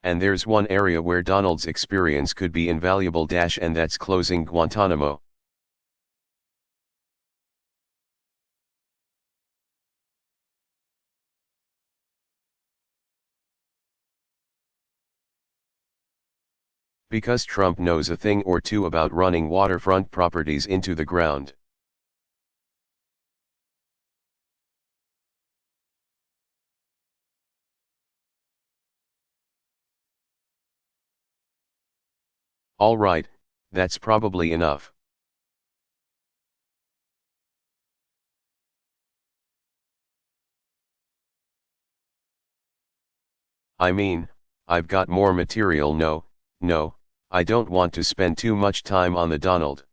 And there's one area where Donald's experience could be invaluable and that's closing Guantanamo. Because Trump knows a thing or two about running waterfront properties into the ground. All right, that's probably enough. I mean, I've got more material. No, I don't want to spend too much time on the Donald.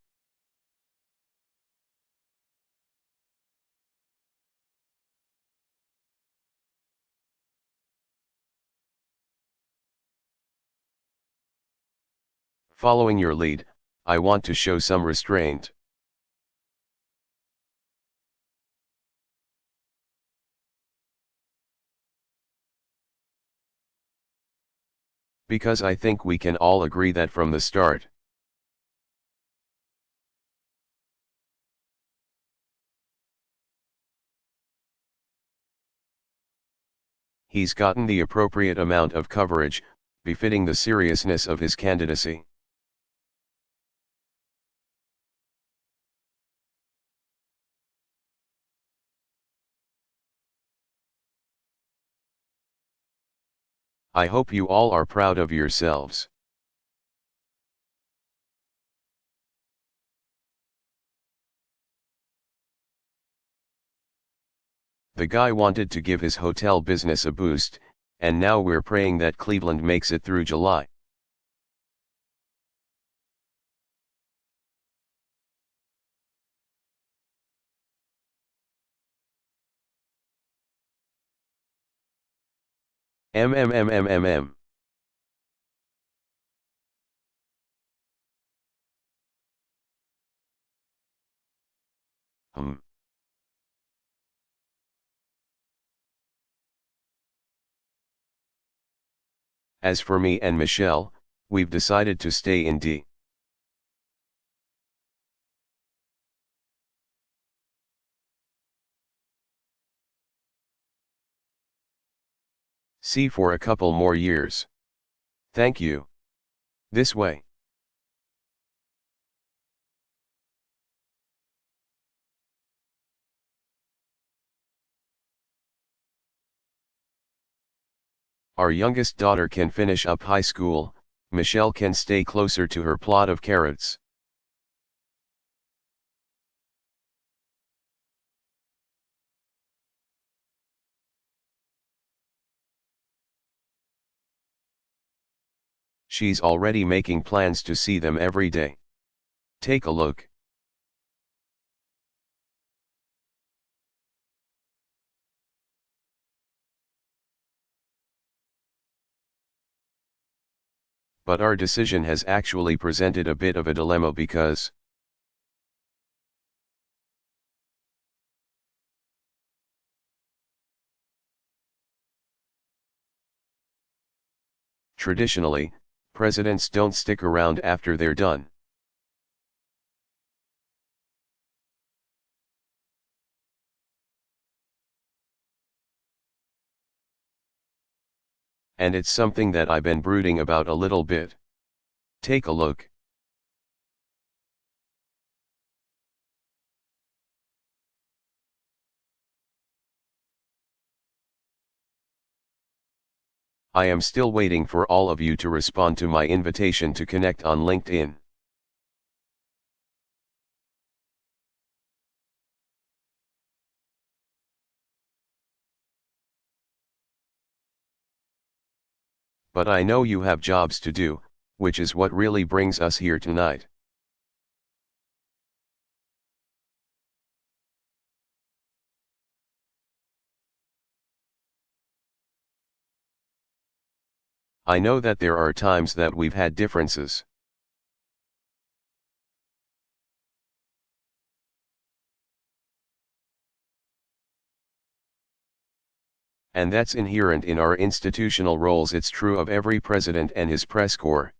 Following your lead, I want to show some restraint. Because I think we can all agree that from the start, he's gotten the appropriate amount of coverage, befitting the seriousness of his candidacy. I hope you all are proud of yourselves. The guy wanted to give his hotel business a boost, and now we're praying that Cleveland makes it through July. MMMMMM. As for me and Michelle, we've decided to stay in D. C for a couple more years. Thank you. This way. Our youngest daughter can finish up high school, Michelle can stay closer to her plot of carrots. She's already making plans to see them every day. Take a look. But our decision has actually presented a bit of a dilemma because traditionally, presidents don't stick around after they're done. And it's something that I've been brooding about a little bit. Take a look. I am still waiting for all of you to respond to my invitation to connect on LinkedIn. But I know you have jobs to do, which is what really brings us here tonight. I know that there are times that we've had differences. And that's inherent in our institutional roles. It's true of every president and his press corps.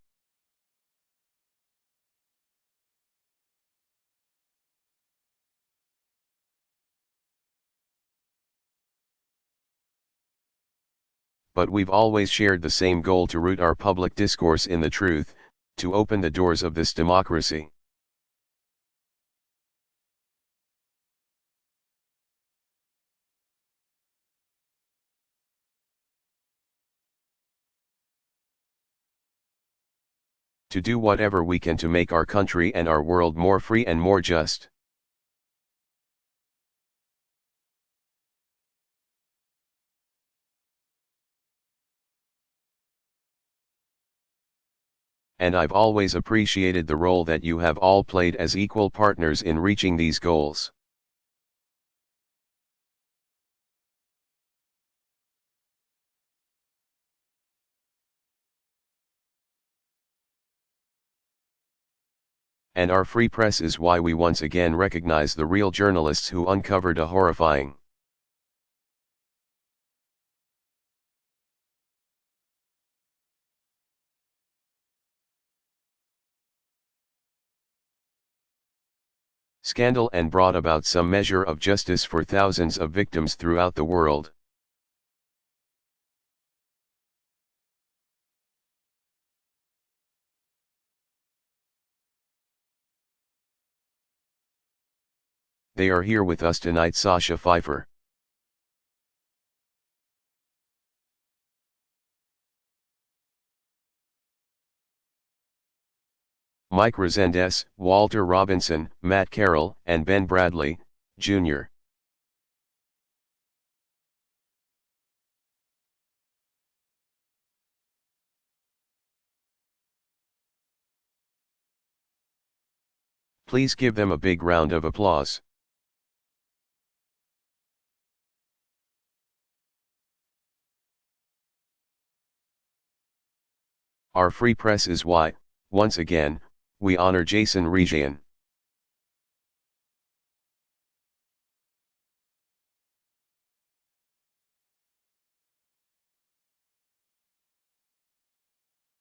But we've always shared the same goal: to root our public discourse in the truth, to open the doors of this democracy. To do whatever we can to make our country and our world more free and more just. And I've always appreciated the role that you have all played as equal partners in reaching these goals. And our free press is why we once again recognize the real journalists who uncovered a horrifying, scandal and brought about some measure of justice for thousands of victims throughout the world. They are here with us tonight: Sasha Pfeiffer, Mike Resendez, Walter Robinson, Matt Carroll, and Ben Bradley, Jr. Please give them a big round of applause. Our free press is why, once again, we honor Jason Regian.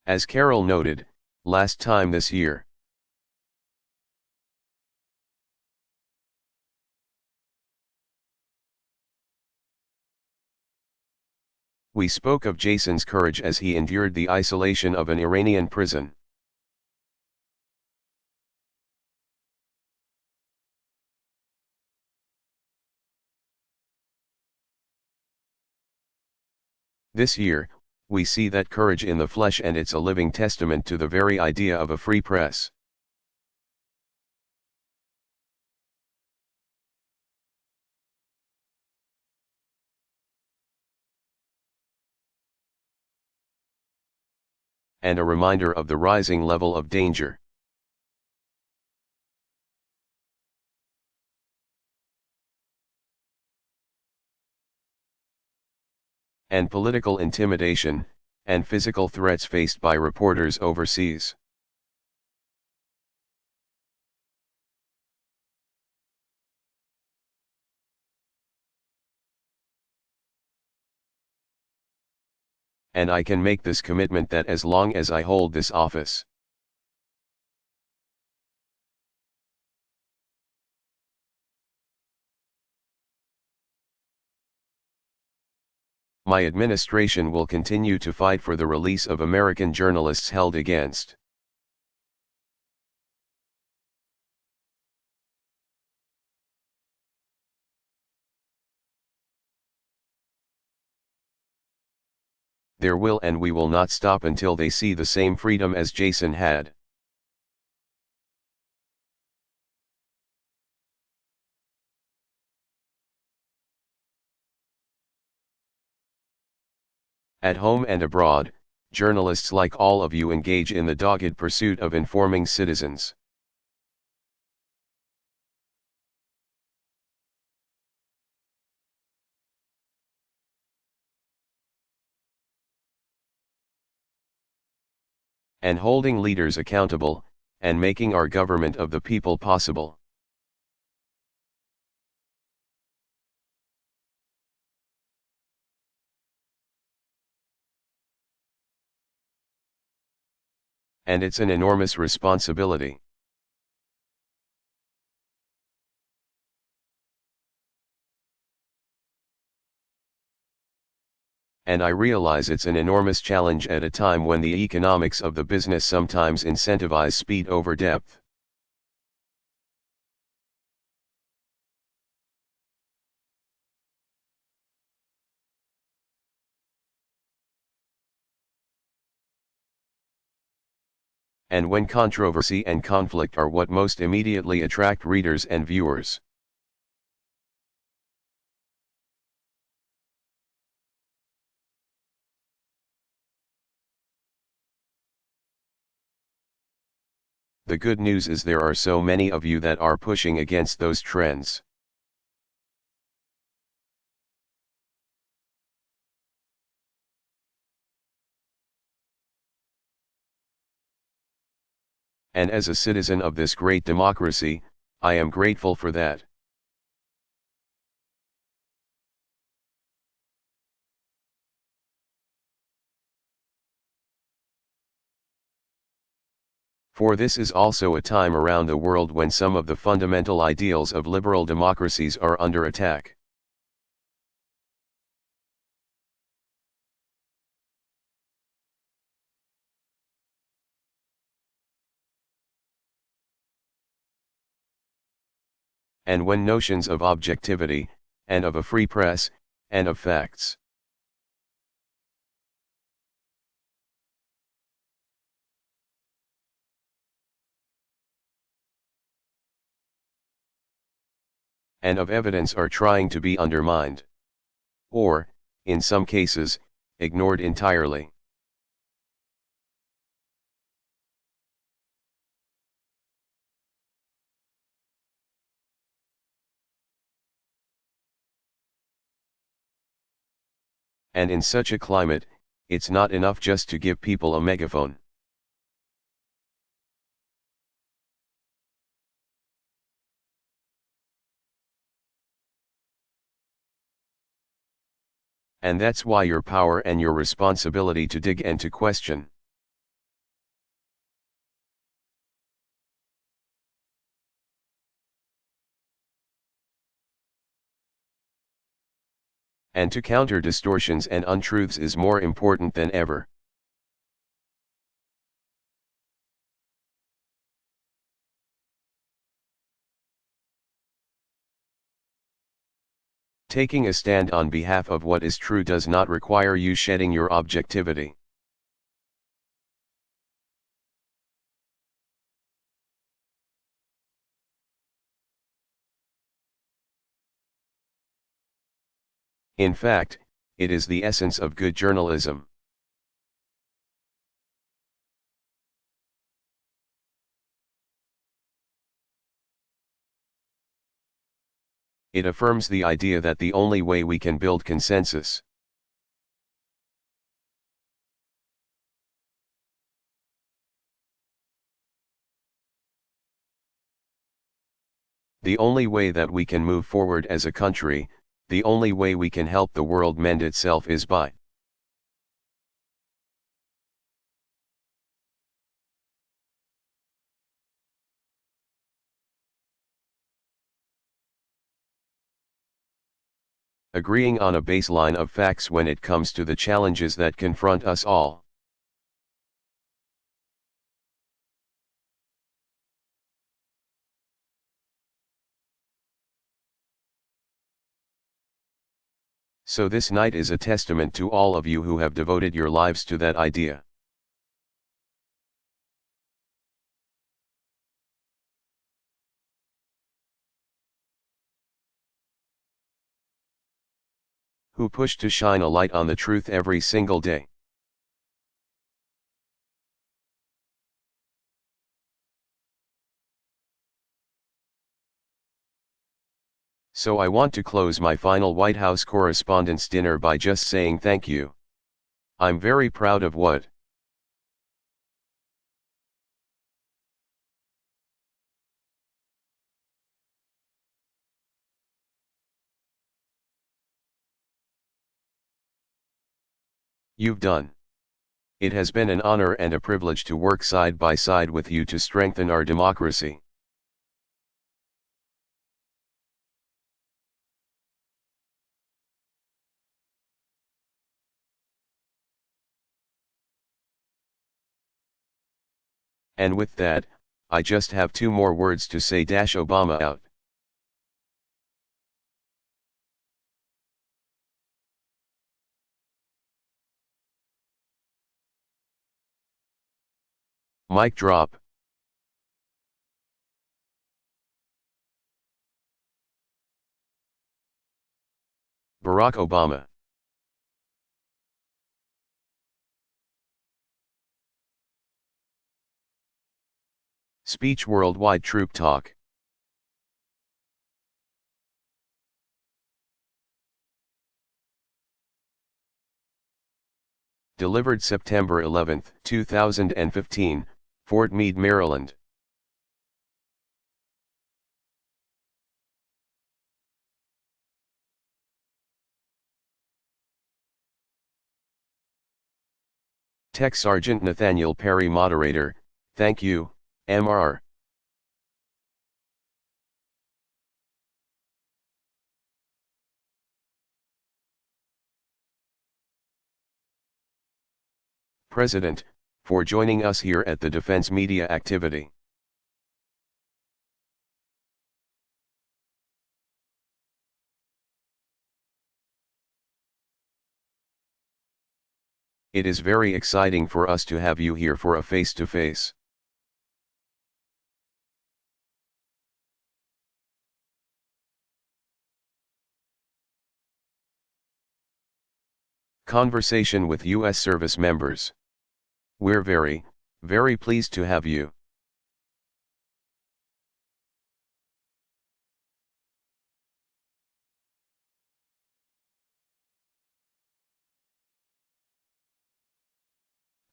As Carol noted, last time this year, we spoke of Jason's courage as he endured the isolation of an Iranian prison. This year, we see that courage in the flesh, and it's a living testament to the very idea of a free press. And a reminder of the rising level of danger. And political intimidation, and physical threats faced by reporters overseas. And I can make this commitment that as long as I hold this office, my administration will continue to fight for the release of American journalists held against their will, and we will not stop until they see the same freedom as Jason had. At home and abroad, journalists like all of you engage in the dogged pursuit of informing citizens. And holding leaders accountable, and making our government of the people possible. And it's an enormous responsibility. And I realize it's an enormous challenge at a time when the economics of the business sometimes incentivize speed over depth. And when controversy and conflict are what most immediately attract readers and viewers. The good news is there are so many of you that are pushing against those trends. And as a citizen of this great democracy, I am grateful for that. For this is also a time around the world when some of the fundamental ideals of liberal democracies are under attack. And when notions of objectivity, and of a free press, and of facts, and of evidence are trying to be undermined, or, in some cases, ignored entirely. And in such a climate, it's not enough just to give people a megaphone. And that's why your power and your responsibility to dig and to question. And to counter distortions and untruths is more important than ever. Taking a stand on behalf of what is true does not require you shedding your objectivity. In fact, it is the essence of good journalism. It affirms the idea that the only way we can build consensus the only way that we can move forward as a country, the only way we can help the world mend itself is by agreeing on a baseline of facts when it comes to the challenges that confront us all. So this night is a testament to all of you who have devoted your lives to that idea. Who push to shine a light on the truth every single day. So I want to close my final White House Correspondents' Dinner by just saying thank you. I'm very proud of what you've done. It has been an honor and a privilege to work side by side with you to strengthen our democracy. And with that, I just have two more words to say: Obama out. Mic drop. Barack Obama. Speech Worldwide Troop Talk. Delivered September 11, 2015, Fort Meade, Maryland. Tech Sergeant Nathaniel Perry, Moderator. Thank you, Mr. President, for joining us here at the Defense Media Activity. It is very exciting for us to have you here for a face-to-face. Conversation with U.S. service members. We're very, very pleased to have you.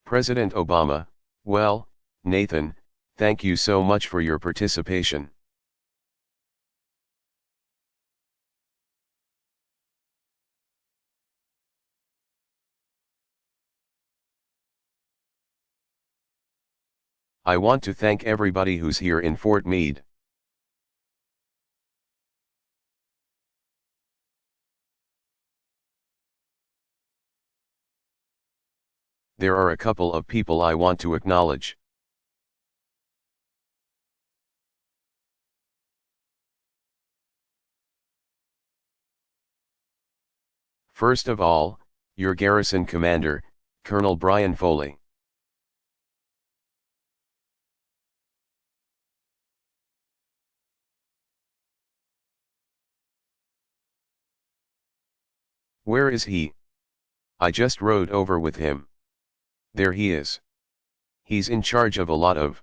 President Obama, well, Nathan, thank you so much for your participation. I want to thank everybody who's here in Fort Meade. There are a couple of people I want to acknowledge. First of all, your garrison commander, Colonel Brian Foley. Where is he? I just rode over with him. There he is. He's in charge of a lot of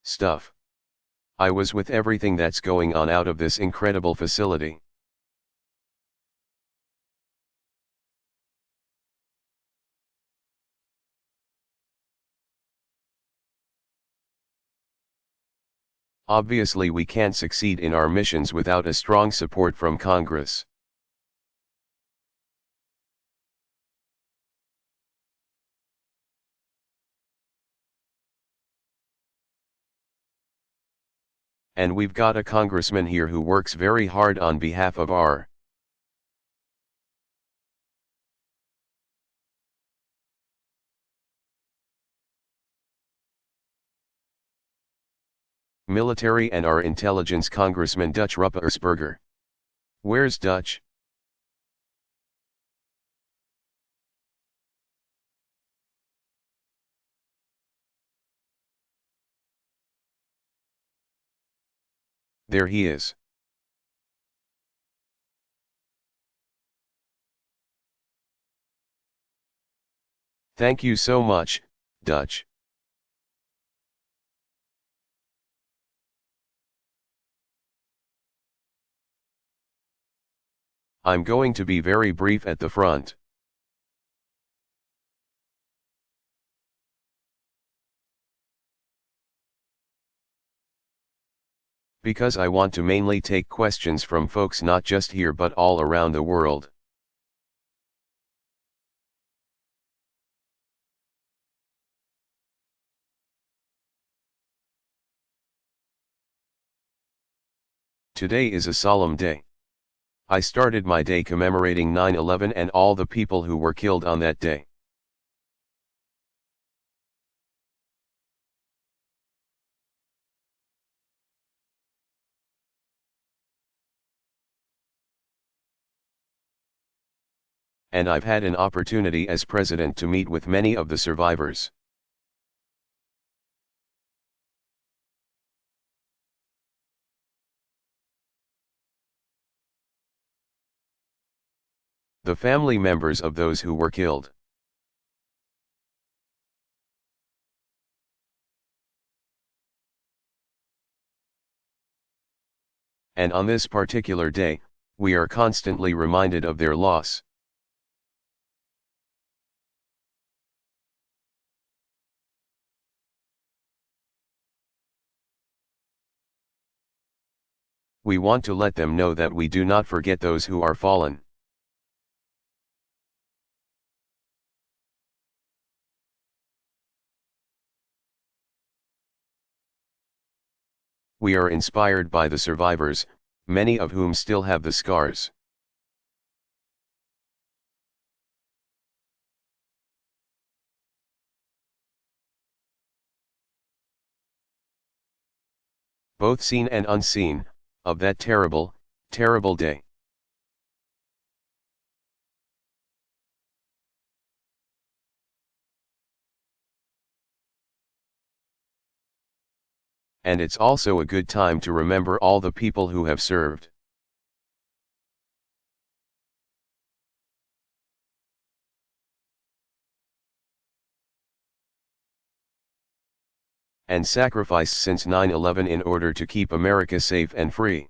stuff. I was with everything that's going on out of this incredible facility. Obviously we can't succeed in our missions without a strong support from Congress. And we've got a congressman here who works very hard on behalf of our military and our intelligence, Congressman Dutch Ruppersberger. Where's Dutch? There he is. Thank you so much, Dutch. I'm going to be very brief at the front. Because I want to mainly take questions from folks not just here but all around the world. Today is a solemn day. I started my day commemorating 9/11 and all the people who were killed on that day. And I've had an opportunity as president to meet with many of the survivors. The family members of those who were killed. And on this particular day, we are constantly reminded of their loss. We want to let them know that we do not forget those who are fallen. We are inspired by the survivors, many of whom still have the scars. Both seen and unseen, of that terrible, terrible day. And it's also a good time to remember all the people who have served. And sacrificed since 9/11 in order to keep America safe and free.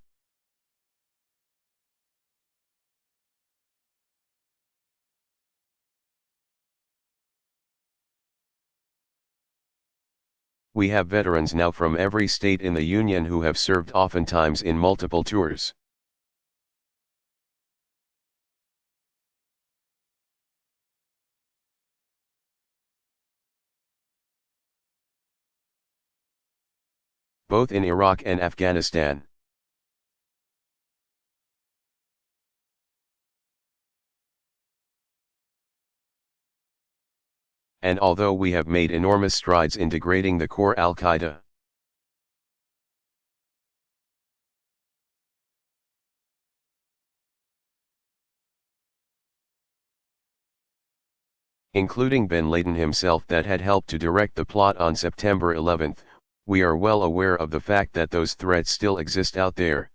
We have veterans now from every state in the Union who have served oftentimes in multiple tours. Both in Iraq and Afghanistan. And although we have made enormous strides in degrading the core Al-Qaeda, including bin Laden himself that had helped to direct the plot on September 11, we are well aware of the fact that those threats still exist out there.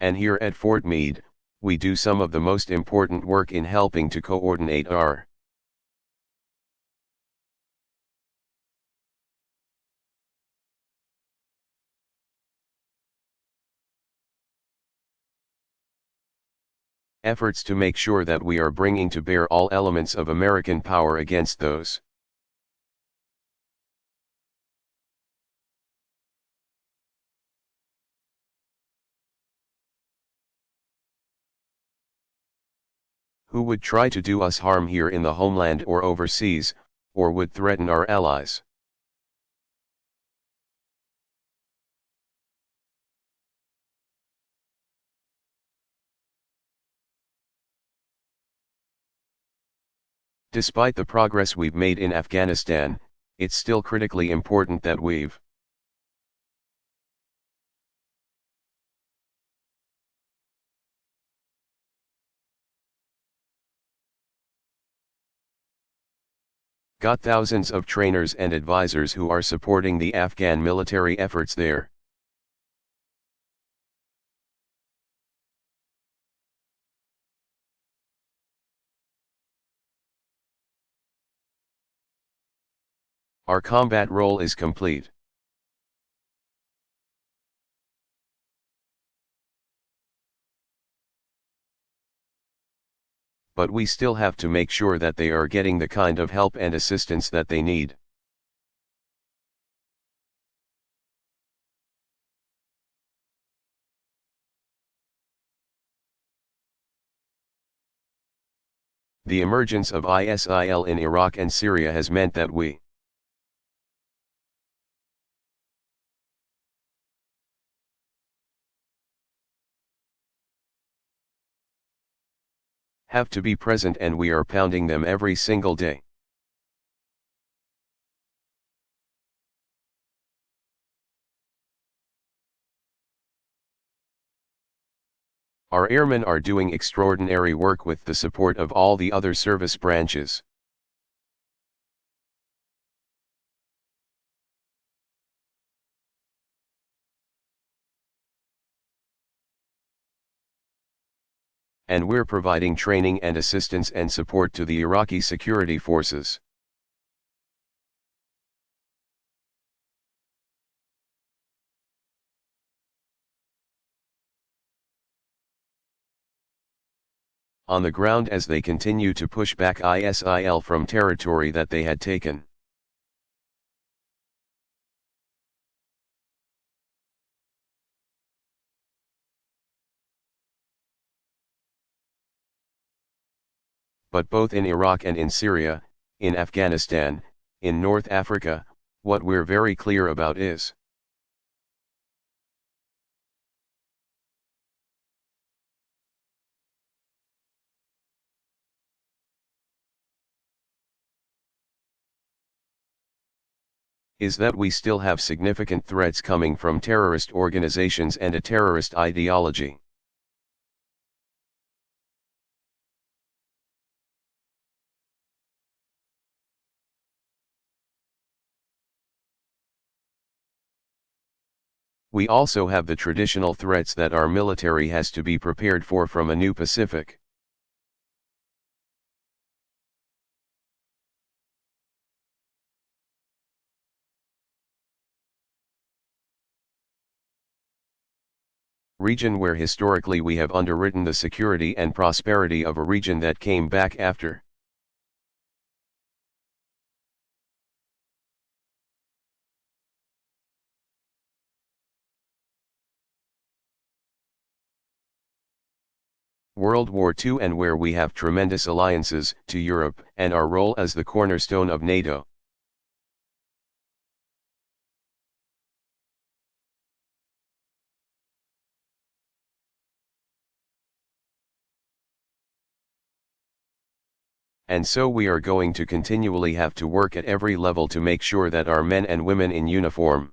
And here at Fort Meade, we do some of the most important work in helping to coordinate our efforts to make sure that we are bringing to bear all elements of American power against those who would try to do us harm here in the homeland or overseas, or would threaten our allies. Despite the progress we've made in Afghanistan, it's still critically important that we've got thousands of trainers and advisors who are supporting the Afghan military efforts there. Our combat role is complete. but we still have to make sure that they are getting the kind of help and assistance that they need. The emergence of ISIL in Iraq and Syria has meant that we have to be present, and we are pounding them every single day. Our airmen are doing extraordinary work with the support of all the other service branches. And we're providing training and assistance and support to the Iraqi security forces. On the ground, as they continue to push back ISIL from territory that they had taken. But both in Iraq and in Syria, in Afghanistan, in North Africa, what we're very clear about is that we still have significant threats coming from terrorist organizations and a terrorist ideology. We also have the traditional threats that our military has to be prepared for from a new Pacific. Region where historically we have underwritten the security and prosperity of a region that came back after. World War II, and where we have tremendous alliances to Europe and our role as the cornerstone of NATO. And so we are going to continually have to work at every level to make sure that our men and women in uniform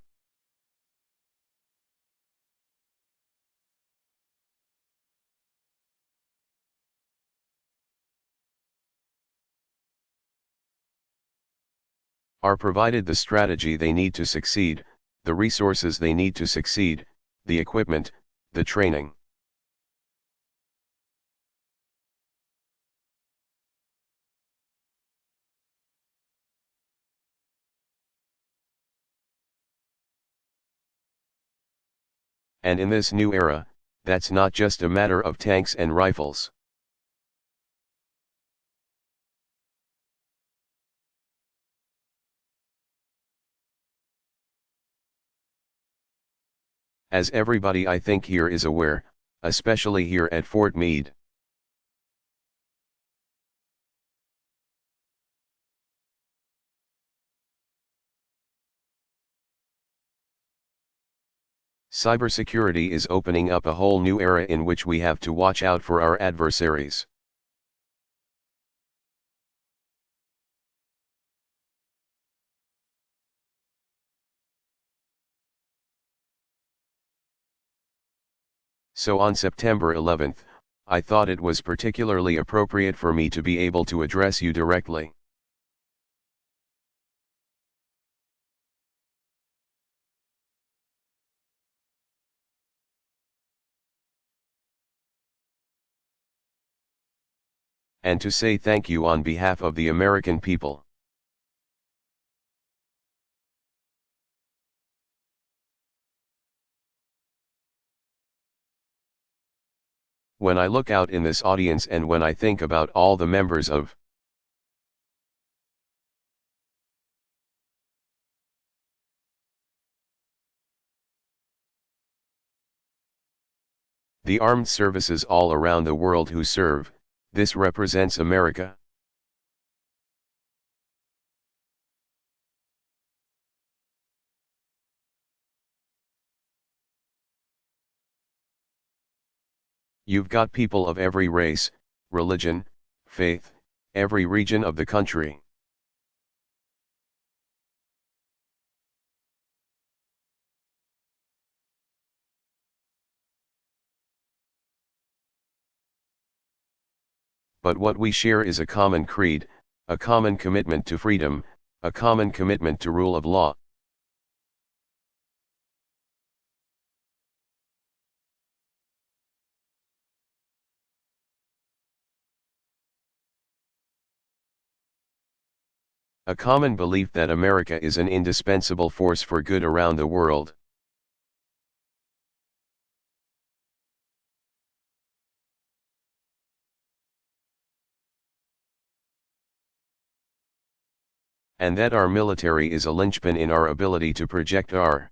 are provided the strategy they need to succeed, the resources they need to succeed, the equipment, the training. And in this new era, that's not just a matter of tanks and rifles. As everybody I think here is aware, especially here at Fort Meade. Cybersecurity is opening up a whole new era in which we have to watch out for our adversaries. So on September 11th, I thought it was particularly appropriate for me to be able to address you directly. And to say thank you on behalf of the American people. When I look out in this audience and when I think about all the members of the armed services all around the world who serve, this represents America. You've got people of every race, religion, faith, every region of the country. But what we share is a common creed, a common commitment to freedom, a common commitment to rule of law. A common belief that America is an indispensable force for good around the world. And that our military is a linchpin in our ability to project our